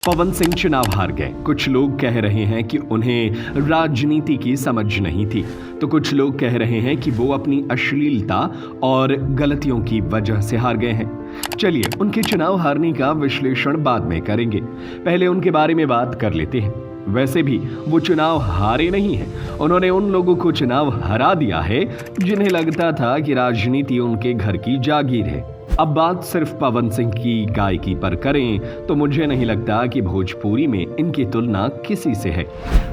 पवन सिंह चुनाव हार गए। कुछ लोग कह रहे हैं कि उन्हें राजनीति की समझ नहीं थी, तो कुछ लोग कह रहे हैं कि वो अपनी अश्लीलता और गलतियों की वजह से हार गए हैं। चलिए उनके चुनाव हारने का विश्लेषण बाद में करेंगे, पहले उनके बारे में बात कर लेते हैं। वैसे भी वो चुनाव हारे नहीं हैं, उन्होंने उन लोगों को चुनाव हरा दिया है जिन्हें लगता था कि राजनीति उनके घर की जागीर है। अब बात सिर्फ पवन सिंह की गायकी पर करें तो मुझे नहीं लगता कि भोजपुरी में इनकी तुलना किसी से है।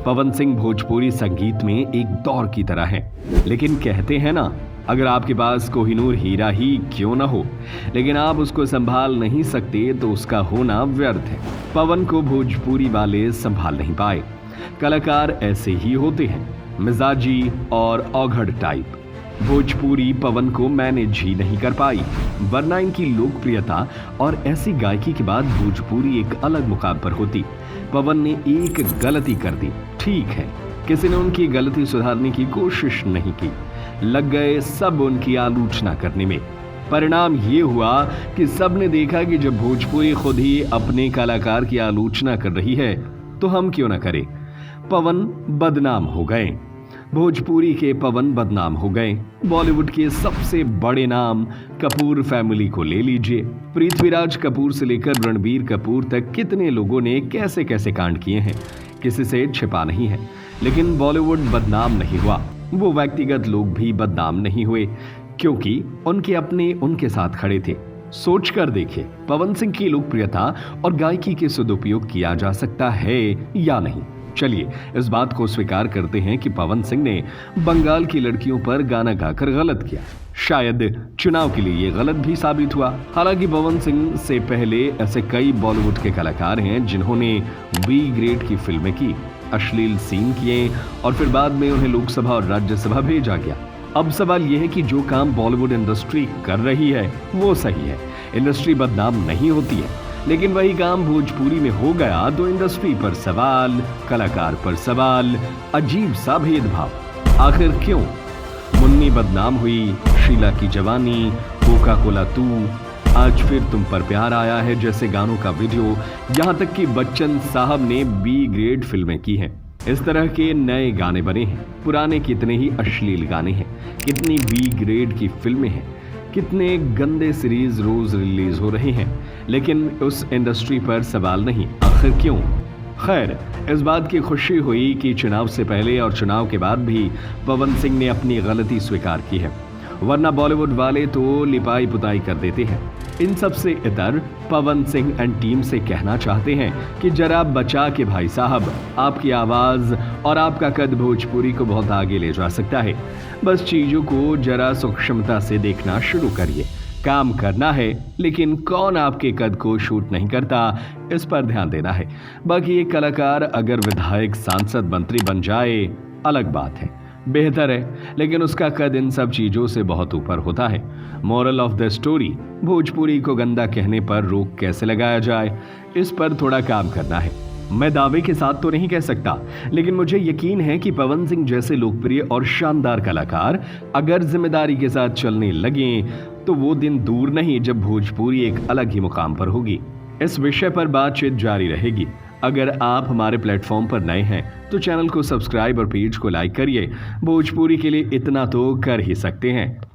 पवन सिंह भोजपुरी संगीत में एक दौर की तरह है, लेकिन कहते हैं ना, अगर आपके पास कोहिनूर हीरा ही क्यों ना हो, लेकिन आप उसको संभाल नहीं सकते तो उसका होना व्यर्थ है। पवन को भोजपुरी वाले संभाल नहीं पाए। कलाकार ऐसे ही होते हैं, मिजाजी और औघड़ टाइप। भोजपुरी पवन को मैनेज ही नहीं कर पाई, वरना इनकी लोकप्रियता और ऐसी गायकी के बाद भोजपुरी एक अलग मुकाम पर होती। पवन ने एक गलती कर दी, ठीक है, किसी ने उनकी गलती सुधारने की कोशिश नहीं की, लग गए सब उनकी आलोचना करने में। परिणाम ये हुआ कि सबने देखा कि जब भोजपुरी खुद ही अपने कलाकार की आलोचना कर रही है तो हम क्यों ना करें। पवन बदनाम हो गए, भोजपुरी के पवन बदनाम हो गए। बॉलीवुड के सबसे बड़े नाम कपूर फैमिली को ले लीजिए, पृथ्वीराज कपूर से लेकर रणबीर कपूर तक कितने लोगों ने कैसे कैसे कांड किए हैं, किसी से छिपा नहीं है। लेकिन बॉलीवुड बदनाम नहीं हुआ, वो व्यक्तिगत लोग भी बदनाम नहीं हुए, क्योंकि उनके अपने उनके साथ खड़े थे। सोच कर देखिए, पवन सिंह की लोकप्रियता और गायकी के सदुपयोग किया जा सकता है या नहीं। चलिए इस बात को स्वीकार करते हैं कि पवन सिंह ने बंगाल की लड़कियों पर गाना गाकर गलत किया। शायद चुनाव के लिए ये गलत भी साबित हुआ। हालांकि पवन सिंह से पहले ऐसे कई बॉलीवुड के कलाकार हैं जिन्होंने बी ग्रेड की फिल्में की, अश्लील सीन किए और फिर बाद में उन्हें लोकसभा और राज्यसभा भेजा गया। अब सवाल यह है कि जो काम बॉलीवुड इंडस्ट्री कर रही है वो सही है, इंडस्ट्री बदनाम नहीं होती है। लेकिन वही काम भोजपुरी में हो गया तो इंडस्ट्री पर सवाल, कलाकार पर सवाल, अजीब सा भेदभाव। आखिर क्यों? मुन्नी बदनाम हुई, शीला की जवानी, कोका कोला तू, आज फिर तुम पर प्यार आया है जैसे गानों का वीडियो, यहाँ तक कि बच्चन साहब ने बी ग्रेड फिल्में की हैं। इस तरह के नए गाने बने हैं, पुराने कितने ही अश्लील गाने हैं, कितनी बी ग्रेड की फिल्में हैं, कितने गंदे सीरीज रोज रिलीज हो रहे हैं, लेकिन उस इंडस्ट्री पर सवाल नहीं। आखिर क्यों? खैर, इस बात की खुशी हुई कि चुनाव से पहले और चुनाव के बाद भी पवन सिंह ने अपनी गलती स्वीकार की है, वरना बॉलीवुड वाले तो लिपाई पुताई कर देते हैं। इन सब से इतर पवन सिंह एंड टीम से कहना चाहते हैं कि जरा बचा के भाई साहब, आपकी आवाज और आपका कद भोजपुरी को बहुत आगे ले जा सकता है। बस चीजों को जरा सूक्ष्मता से देखना शुरू करिए। काम करना है, लेकिन कौन आपके कद को शूट नहीं करता, इस पर ध्यान देना है। बाकी एक कलाकार अगर विधायक, सांसद, मंत्री बन जाए अलग बात है, बेहतर है, लेकिन उसका कद इन सब चीजों से बहुत ऊपर होता है। Moral of the story, Bhojpuri को गंदा कहने पर रोक कैसे लगाया जाए, इस पर थोड़ा काम करना है। मैं दावे के साथ तो नहीं कह सकता, लेकिन मुझे यकीन है कि पवन सिंह जैसे लोकप्रिय और शानदार कलाकार अगर जिम्मेदारी के साथ चलने लगे तो वो दिन दूर नहीं जब भोजपुरी एक अलग ही मुकाम पर होगी। इस विषय पर बातचीत जारी रहेगी। अगर आप हमारे प्लेटफॉर्म पर नए हैं तो चैनल को सब्सक्राइब और पेज को लाइक करिए। भोजपुरी के लिए इतना तो कर ही सकते हैं।